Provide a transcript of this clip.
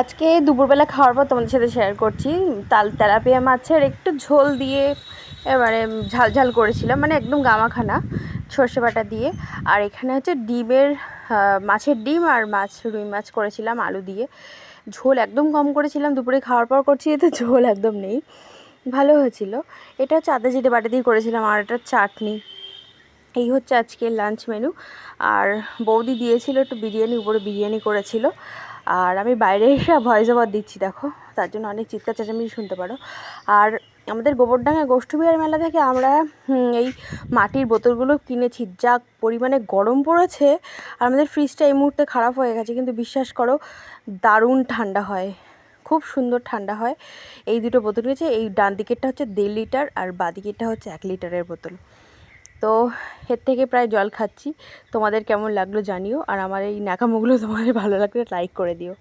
আজকে দুপুরবেলা খাওয়ার পর তোমাদের সাথে শেয়ার করছি তেলাপিয়া মাছের একটু ঝোল দিয়ে এবারে ঝাল ঝাল করেছিলাম, মানে একদম গামাখানা সর্ষে বাটা দিয়ে। আর এখানে হচ্ছে ডিমের মাছের ডিম আর রুই মাছ করেছিলাম আলু দিয়ে। ঝোল একদম কম করেছিলাম, দুপুরে খাওয়ার পর করছি, এতে ঝোল একদম নেই, ভালো হয়েছিল। এটা হচ্ছে আদা জিরে বাটা দিয়ে করেছিলাম, আর এটা চাটনি। এই হচ্ছে আজকের লাঞ্চ মেনু। আর বৌদি দিয়েছিল একটু বিরিয়ানি, উপরে বিরিয়ানি করেছিল। আর আমি বাইরে এসে ভয়েস ওভার দিচ্ছি, দেখো, তার জন্য অনেক চিৎকার চেঁচামেচি শুনতে পারো। আর আমাদের গোবরডাঙ্গা গোষ্ঠবিহার মেলা থেকে আমরা এই মাটির বোতলগুলো কিনেছি। যা পরিমাণে গরম পড়েছে, আর আমাদের ফ্রিজটা এই মুহূর্তে খারাপ হয়ে গেছে, কিন্তু বিশ্বাস করো দারুণ ঠান্ডা হয়, খুব সুন্দর ঠান্ডা হয়। এই দুটো বোতল হয়েছে, এই ডান দিকেরটা হচ্ছে 1.5 লিটার আর বাঁ দিকেরটা হচ্ছে 1 লিটারের বোতল। তো এর থেকে প্রায় জল খাচ্ছি। তোমাদের কেমন লাগলো জানিও, আর আমার এই ন্যাকামোগুলো তোমাদের ভালো লাগলে লাইক করে দিও।